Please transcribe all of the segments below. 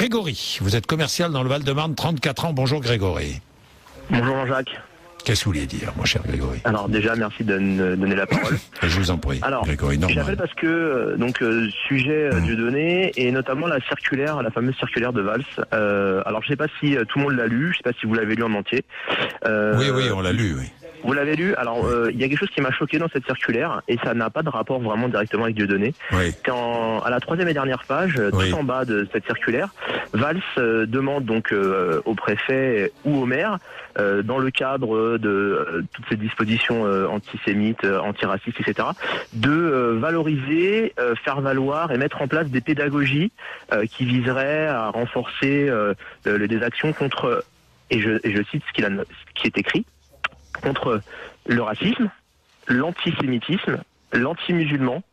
Grégory, vous êtes commercial dans le Val-de-Marne, 34 ans. Bonjour Grégory. Bonjour Jean-Jacques. Qu'est-ce que vous vouliez dire, mon cher Grégory? Alors déjà, merci de me donner la parole. Je vous en prie, alors, Grégory, normal. J'appelle parce que, sujet Dieudonné, et notamment la circulaire, la fameuse circulaire de Valls. Alors je sais pas si tout le monde l'a lu, je sais pas si vous l'avez lu en entier. Oui, on l'a lu, oui. Vous l'avez lu. Alors, il y a quelque chose qui m'a choqué dans cette circulaire, et ça n'a pas de rapport vraiment directement avec Dieudonné. Oui. C'est à la 3e et dernière page, tout en bas de cette circulaire, Valls demande donc au préfet ou au maire, dans le cadre de toutes ces dispositions antisémites, antiracistes, etc., de valoriser, faire valoir et mettre en place des pédagogies qui viseraient à renforcer des actions contre, et je cite ce qui est écrit, contre le racisme, l'antisémitisme, l'anti-musulman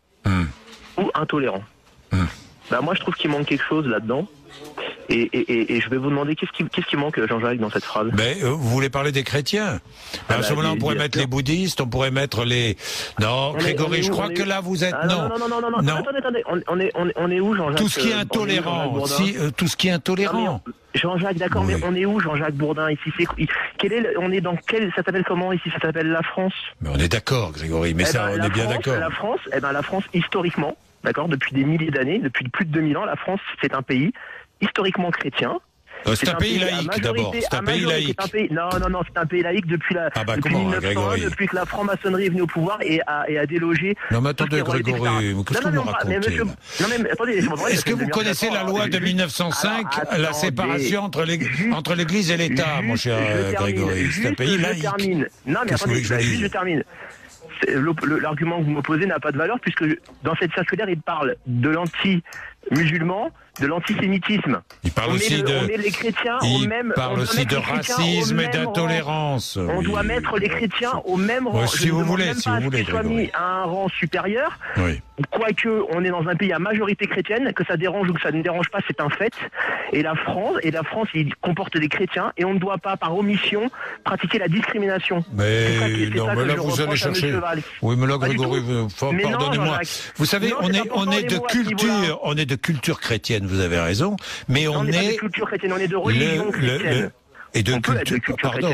ou intolérant. Bah moi je trouve qu'il manque quelque chose là-dedans. Et je vais vous demander qu'est-ce qui manque, Jean-Jacques, dans cette phrase. Vous voulez parler des chrétiens? À ce moment-là, on pourrait mettre les bouddhistes, on pourrait mettre les... Non, Grégory, je crois que là, vous êtes... Non. Attendez. On est où, Jean-Jacques? Tout ce qui est intolérant. Tout ce qui est intolérant. Jean-Jacques, d'accord, mais on est où, Jean-Jacques Bourdin, ici? On est dans quel... Ça s'appelle comment, ici? Ça s'appelle la France. Mais on est d'accord, Grégory, mais ça, on est bien d'accord. La France, historiquement, d'accord, depuis des milliers d'années, depuis plus de 2000 ans, la France, c'est un pays historiquement chrétien. C'est un pays laïque d'abord. C'est un pays laïque. Non, c'est un pays laïque depuis 1901, depuis que la franc-maçonnerie est venue au pouvoir et a délogé. Non, mais attendez, Grégory, qu'est-ce que vous me racontez? Attendez, est-ce que vous connaissez la loi de 1905, la séparation entre l'Église et l'État, mon cher Grégory? C'est un pays laïque. Non, mais attendez, je termine. L'argument que vous m'opposez n'a pas de valeur puisque dans cette circulaire, il parle de l'anti-musulman, de l'antisémitisme. Il parle aussi de racisme et d'intolérance. On doit mettre les chrétiens au même rang. Si vous voulez, qu'ils soient mis à un rang supérieur. Oui. Quoique on est dans un pays à majorité chrétienne, que ça dérange ou que ça ne dérange pas, c'est un fait. Et la France, il comporte des chrétiens et on ne doit pas, par omission, pratiquer la discrimination. Mais là vous allez chercher. Oui, mais là, Grégory, pardonnez-moi. Vous savez, on est de culture chrétienne. Vous avez raison, mais on est pas de culture chrétienne, on est de religion chrétienne. Et de culture, pardon.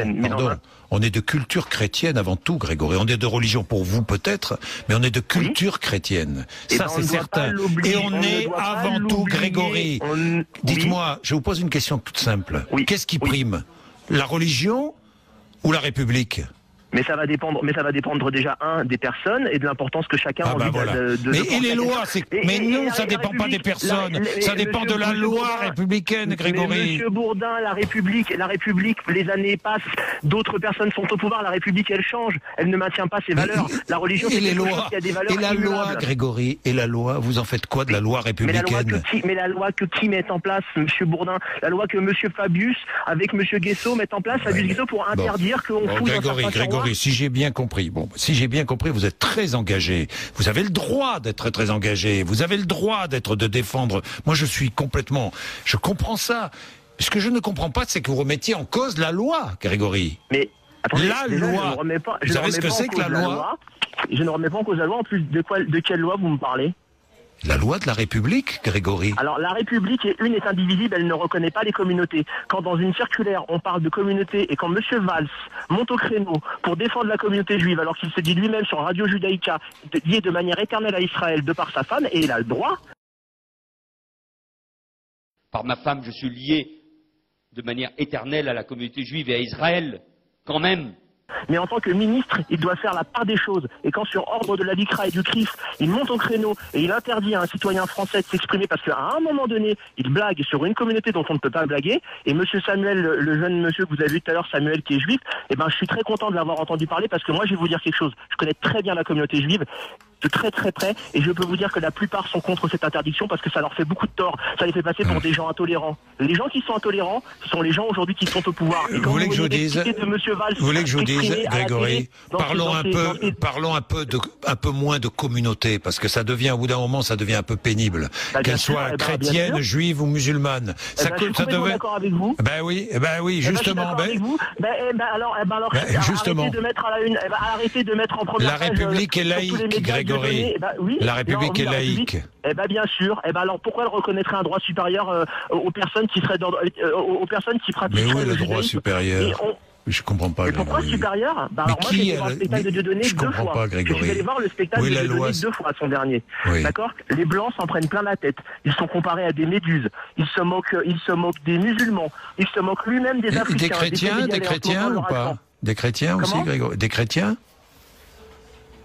On est de culture chrétienne avant tout, Grégory. On est de religion pour vous peut-être, mais on est de culture chrétienne. Ça c'est certain. Et on est avant tout, Grégory. Dites-moi, je vous pose une question toute simple. Qu'est-ce qui prime? La religion ou la République? Mais ça va dépendre déjà des personnes et de l'importance que chacun a envie de Mais et les lois, mais non, ça dépend pas des personnes, ça dépend de la loi républicaine, Grégory. Monsieur Bourdin, la République, les années passent, d'autres personnes sont au pouvoir, la République elle change, elle ne maintient pas ses valeurs. La religion, c'est quelque chose qui a des valeurs immuables. Et la loi, Grégory, et la loi, vous en faites quoi de la loi républicaine? Mais la loi que qui met en place, Monsieur Bourdin? La loi que Monsieur Fabius, avec Monsieur Guesso, met en place, Fabius Guesso, pour interdire qu'on fout dans Grégory, si j'ai bien compris, vous êtes très engagé. Vous avez le droit d'être très engagé. Vous avez le droit de défendre. Moi, je comprends ça. Ce que je ne comprends pas, c'est que vous remettiez en cause la loi, Grégory. Mais attendez, la loi. Vous savez ce que c'est que la loi? Je ne remets pas en cause la loi. En plus, de quelle loi vous me parlez? La loi de la République, Grégory. Alors la République est indivisible, elle ne reconnaît pas les communautés. Quand dans une circulaire on parle de communauté et quand Monsieur Valls monte au créneau pour défendre la communauté juive alors qu'il se dit lui-même sur Radio Judaïka lié de manière éternelle à Israël de par sa femme, et il a le droit. Par ma femme, je suis lié de manière éternelle à la communauté juive et à Israël, quand même. Mais en tant que ministre, il doit faire la part des choses. Et quand sur ordre de la LICRA et du CRIF, il monte au créneau et il interdit à un citoyen français de s'exprimer parce qu'à un moment donné, il blague sur une communauté dont on ne peut pas blaguer, et monsieur Samuel, le jeune monsieur que vous avez vu tout à l'heure, Samuel qui est juif, je suis très content de l'avoir entendu parler parce que moi je vais vous dire quelque chose. Je connais très bien la communauté juive, de très très près, et je peux vous dire que la plupart sont contre cette interdiction parce que ça leur fait beaucoup de tort. Ça les fait passer pour des gens intolérants. Les gens qui sont intolérants, ce sont les gens aujourd'hui qui sont au pouvoir. Et vous voulez que je vous dise, Grégory, parlons un peu moins de communauté, parce que ça devient, au bout d'un moment, ça devient un peu pénible. Qu'elle soit chrétienne, juive ou musulmane. Je suis complètement d'accord avec vous. Oui, justement. Alors, justement. Arrêtez de mettre à la une, arrêtez de mettre en première page. La République est laïque, Grégory. Grégory, la République est laïque. Eh ben bien sûr. Eh ben alors pourquoi elle reconnaîtrait un droit supérieur aux personnes qui seraient aux personnes qui pratiquent le judaïsme? Mais où est le droit supérieur? Je comprends pas. Mais pourquoi supérieur? Mais moi, qui j'ai voir le spectacle de Dieudonné je 2 comprends fois. pas, Grégory. Je suis allé voir le spectacle de Dieudonné 2 fois, son dernier. Oui. D'accord? Les Blancs s'en prennent plein la tête. Ils sont comparés à des méduses. Ils se moquent des musulmans. Ils se moquent lui-même des Africains. Des chrétiens ou pas? Des chrétiens aussi, Grégory? Des chrétiens?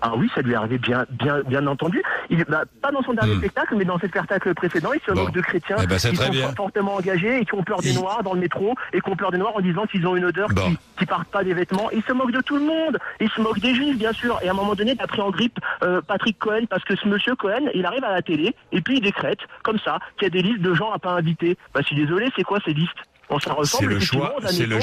Ah oui, ça lui est arrivé bien entendu. Pas dans son dernier spectacle, mais dans ses spectacles précédents, il se moque de chrétiens qui sont fortement engagés et qui ont peur des Noirs dans le métro et qui ont peur des Noirs en disant qu'ils ont une odeur qui partent pas des vêtements. Il se moque de tout le monde. Il se moque des Juifs, bien sûr. Et à un moment donné, il a pris en grippe Patrick Cohen parce que ce monsieur Cohen, il arrive à la télé et puis il décrète, comme ça, qu'il y a des listes de gens à pas inviter. Je suis désolé, c'est quoi ces listes? C'est le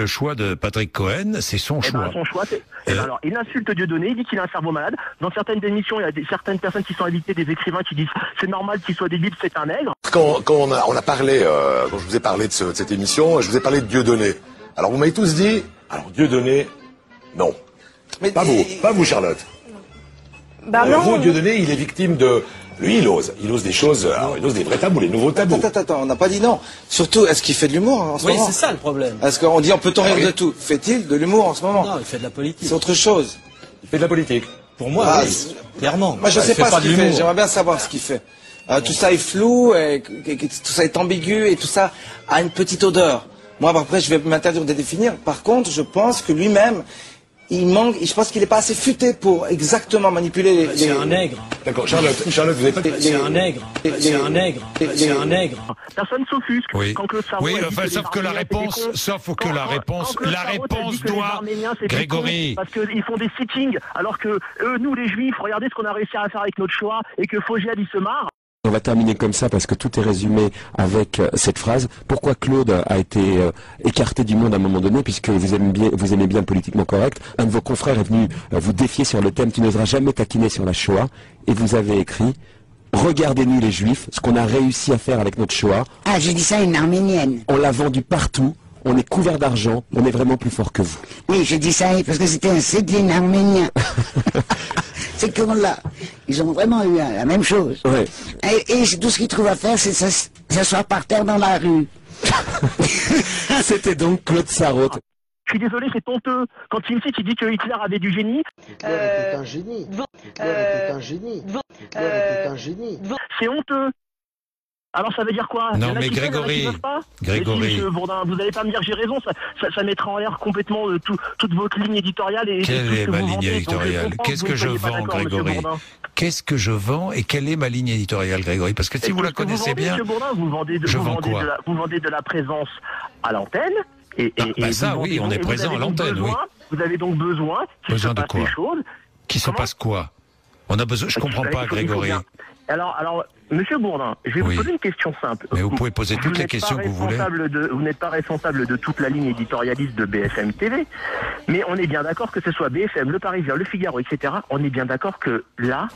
choix de Patrick Cohen, c'est son choix. Son choix, alors, il insulte Dieudonné, il dit qu'il a un cerveau malade. Dans certaines émissions, il y a certaines personnes qui sont invitées, des écrivains qui disent c'est normal qu'il soit débile, c'est un nègre. Quand on a parlé, quand je vous ai parlé de cette émission, je vous ai parlé de Dieudonné. Alors vous m'avez tous dit, alors Dieudonné, non. Mais pas vous Charlotte. Non. Vous, Dieudonné, il est victime de... Lui, il ose des choses, il ose des vrais tabous, les nouveaux tabous. Attends, on n'a pas dit non. Surtout, est-ce qu'il fait de l'humour en ce moment? Oui, c'est ça le problème. Est-ce qu'on dit on peut rire de tout? Fait-il de l'humour en ce moment? Non, il fait de la politique. C'est autre chose. Il fait de la politique. Pour moi, oui, clairement. Moi, je sais pas ce qu'il fait, j'aimerais bien savoir ce qu'il fait. Tout ça est flou, tout ça est ambigu, et tout ça a une petite odeur. Moi, après, je vais m'interdire de définir. Par contre, je pense que lui-même, il manque, je pense qu'il n'est pas assez futé pour exactement manipuler les... C'est un nègre. D'accord, Charlotte, vous avez pas... C'est un nègre. C'est un nègre. C'est un nègre. Personne s'offusque. Quand Claude Sarraud sauf que la réponse doit... Grégory. Parce qu'ils font des sittings, alors que nous, les Juifs, regardez ce qu'on a réussi à faire avec notre choix, et que Fogiel, il se marre. On va terminer comme ça parce que tout est résumé avec cette phrase. Pourquoi Claude a été écarté du monde à un moment donné, puisque vous aimez bien le politiquement correct. Un de vos confrères est venu vous défier sur le thème « Tu n'oseras jamais taquiner sur la Shoah » et vous avez écrit « Regardez-nous les Juifs, ce qu'on a réussi à faire avec notre Shoah. » Ah, j'ai dit ça à une arménienne. On l'a vendu partout. On est couvert d'argent, on est vraiment plus fort que vous. Oui, j'ai dit ça parce que c'était un Cédine arménien. C'est que là, ils ont vraiment eu la même chose. Ouais. Et tout ce qu'ils trouvent à faire, c'est s'asseoir par terre dans la rue. C'était donc Claude Sarraud. Je suis désolé, c'est honteux. Quand il dit que Hitler avait du génie. Hitler était un génie. Hitler était un génie. Hitler était un génie. C'est honteux. Alors ça veut dire quoi? Non mais Grégory, vous n'allez pas me dire que j'ai raison, ça mettra en l'air complètement toute votre ligne éditoriale. Et quelle est ma ligne éditoriale? Qu'est-ce que je vends, Grégory? Qu'est-ce que je vends et quelle est ma ligne éditoriale, Grégory? Parce que si vous la connaissez bien, vous vendez de la présence à l'antenne. Et ça oui, on est présent à l'antenne, oui. Vous avez donc besoin qu'il se passe des choses. Qui se passe quoi? On a besoin, je comprends pas, Grégory. Alors, Monsieur Bourdin, je vais vous poser une question simple. Mais vous pouvez poser toutes les questions que vous voulez. Vous n'êtes pas responsable de toute la ligne éditorialiste de BFM TV, mais on est bien d'accord que ce soit BFM, Le Parisien, Le Figaro, etc. On est bien d'accord que là,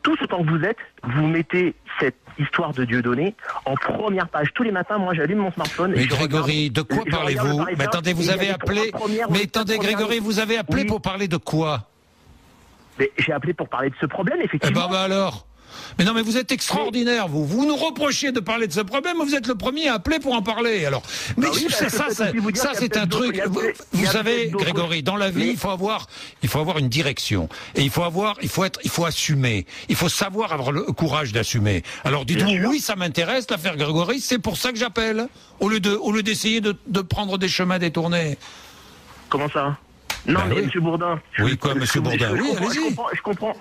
tout ce temps que vous êtes, vous mettez cette histoire de Dieudonné en première page. Tous les matins, moi, j'allume mon smartphone. Mais Grégory, de quoi parlez-vous? Mais attendez, vous avez appelé. Mais attendez, Grégory, vous avez appelé pour parler de quoi? Mais j'ai appelé pour parler de ce problème, effectivement. Eh ben alors. Mais non, mais vous êtes extraordinaire, vous. Vous nous reprochez de parler de ce problème, vous êtes le premier à appeler pour en parler. Alors, mais ça, c'est un truc. Vous savez, Grégory, dans la vie, il faut avoir une direction. Et il faut assumer. Il faut savoir avoir le courage d'assumer. Alors, dites-vous, oui, ça m'intéresse, l'affaire Grégory, c'est pour ça que j'appelle. Au lieu d'essayer de prendre des chemins détournés. Comment ça? Non, mais Monsieur Bourdin. Oui, quoi, Monsieur Bourdin? Oui, allez-y. Je comprends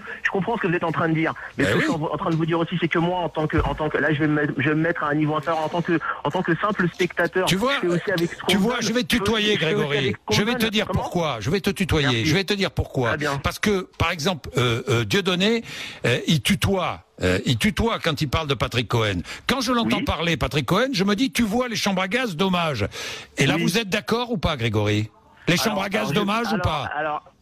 ce que vous êtes en train de dire. Mais ce que je suis en train de vous dire aussi, c'est que moi, en tant que, là, je vais me mettre à un niveau inférieur en tant que simple spectateur. Tu vois, je vais te tutoyer, Grégory. Je vais te dire pourquoi. Je vais te tutoyer. Merci. Je vais te dire pourquoi. Parce que, par exemple, Dieudonné, il tutoie quand il parle de Patrick Cohen. Quand je l'entends parler, Patrick Cohen, je me dis, tu vois les chambres à gaz, dommage. Et là, vous êtes d'accord ou pas, Grégory? Les chambres à gaz, dommage ou pas?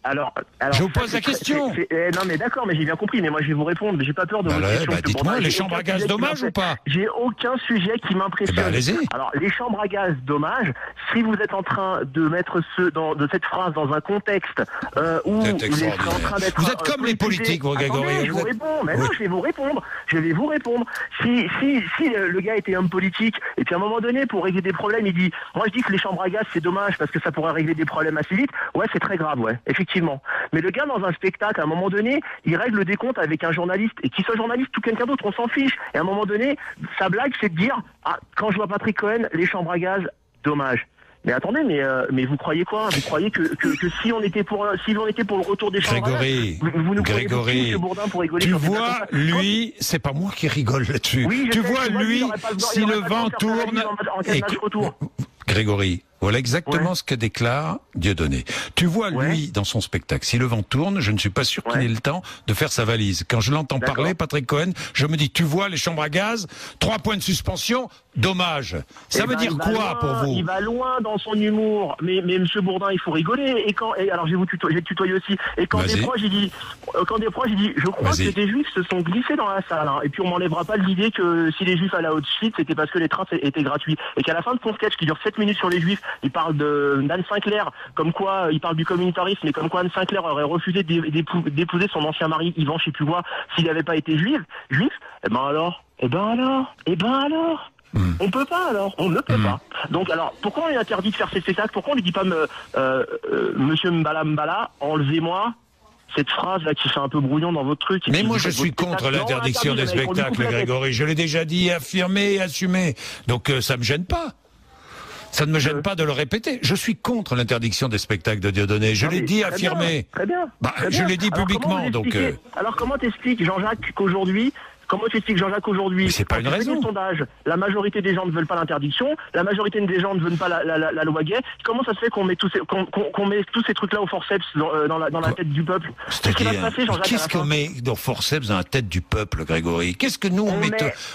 je vous pose la question. Non mais d'accord, mais j'ai bien compris, mais moi je vais vous répondre, mais j'ai pas peur de votre question. Dites-moi, les chambres à gaz dommages ou pas? J'ai aucun sujet qui m'impressionne. Allez-y. Alors les chambres à gaz dommages, si vous êtes en train de mettre de cette phrase dans un contexte où vous êtes en train d'être... Vous êtes comme les politiques, vous, Grégory. Je vous réponds, mais non, je vais vous répondre. Si le gars était homme politique, et puis à un moment donné, pour régler des problèmes, il dit, moi je dis que les chambres à gaz c'est dommage parce que ça pourrait régler des problèmes assez vite, ouais c'est très grave, ouais, effectivement. Mais le gars dans un spectacle, à un moment donné, il règle le décompte avec un journaliste, et qu'il soit journaliste ou quelqu'un d'autre, on s'en fiche. Et à un moment donné, sa blague c'est de dire, ah, quand je vois Patrick Cohen, les chambres à gaz, dommage. Mais attendez, mais vous croyez quoi? Vous croyez que si on était pour le retour des chambres à gaz, vous nous croyez pour qui, M. Bourdin, pour rigoler? Tu vois, lui, c'est pas moi qui rigole là-dessus. Oui, tu vois, lui, si le vent tourne... Grégory, voilà exactement ce que déclare Dieudonné. Tu vois, lui, dans son spectacle, si le vent tourne, je ne suis pas sûr qu'il ait le temps de faire sa valise. Quand je l'entends parler, Patrick Cohen, je me dis, tu vois, les chambres à gaz, 3 points de suspension, dommage. Ça veut dire quoi pour vous? Il va loin dans son humour. Mais Monsieur Bourdin, il faut rigoler. Alors, je vais vous tutoyer aussi. Et quand des proches, il dit, je crois que des juifs se sont glissés dans la salle. Hein, et puis, on m'enlèvera pas l'idée que si les juifs allaient à Auschwitz, c'était parce que les trains étaient gratuits. Et qu'à la fin de son sketch, qui dure 7 minutes sur les juifs, il parle d'Anne Sinclair, comme quoi, il parle du communautarisme, mais comme quoi Anne Sinclair aurait refusé d'épouser son ancien mari, Yvan, je sais plus quoi, s'il n'avait pas été juif. Eh ben alors. On peut pas alors, on ne peut pas. Donc alors, pourquoi on est interdit de faire ces spectacles? Pourquoi on ne dit pas Monsieur Mbala, enlevez-moi cette phrase là qui fait un peu brouillon dans votre truc? Mais moi je suis contre l'interdiction des spectacles, Grégory. Je l'ai déjà dit, affirmé et assumé. Donc ça me gêne pas. Ça ne me gêne pas de le répéter. Je suis contre l'interdiction des spectacles de Dieudonné. Je l'ai dit, affirmé. Très bien. Je l'ai dit publiquement. Alors comment t'expliques, Jean-Jacques, qu'aujourd'hui... Comment tu expliques, Jean-Jacques, aujourd'hui? C'est pas une raison. Sondage, la majorité des gens ne veulent pas l'interdiction, la majorité des gens ne veulent pas la loi gay. Comment ça se fait qu'on met tous ces trucs-là au forceps dans la tête du peuple? Qu'est-ce qui va se passer, Jean-Jacques? Qu'est-ce qu'on met au forceps dans la tête du peuple, Grégory? Qu'est-ce que nous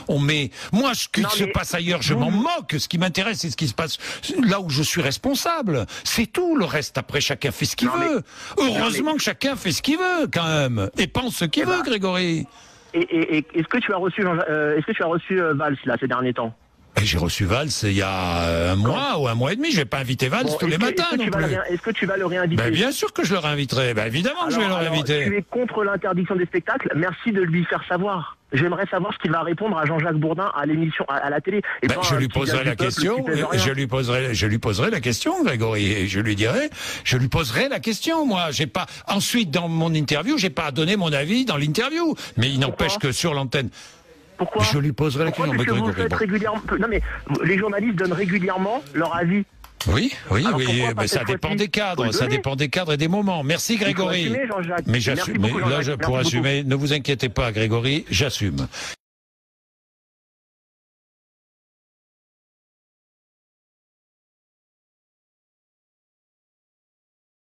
on met? Moi, ce qui se passe ailleurs, je m'en moque. Ce qui m'intéresse, c'est ce qui se passe là où je suis responsable. C'est tout. Le reste, après, chacun fait ce qu'il veut. Heureusement que chacun fait ce qu'il veut, quand même, et pense ce qu'il veut, Grégory. Et est-ce que tu as reçu Valls là ces derniers temps? J'ai reçu Valls il y a un mois ou un mois et demi. Je vais pas inviter Valls tous les matins non plus. Est-ce que tu vas le réinviter? Bien sûr que je le réinviterai. Évidemment que je vais le réinviter. Tu es contre l'interdiction des spectacles. Merci de lui faire savoir. J'aimerais savoir ce qu'il va répondre à Jean-Jacques Bourdin à l'émission, à la télé. Je lui poserai la question. Je lui poserai la question, Grégory. Et je lui poserai la question. Moi, j'ai pas. Ensuite, dans mon interview, j'ai pas à donner mon avis dans l'interview. Mais il n'empêche que sur l'antenne. Pourquoi? Je lui poserai la question. Parce que vous faites régulièrement. Non mais les journalistes donnent régulièrement leur avis. Oui, mais ça dépend des cadres, et des moments. Merci Grégory. Assumer, Jean-Jacques. Mais j'assume. Pour assumer, ne vous inquiétez pas, Grégory, j'assume.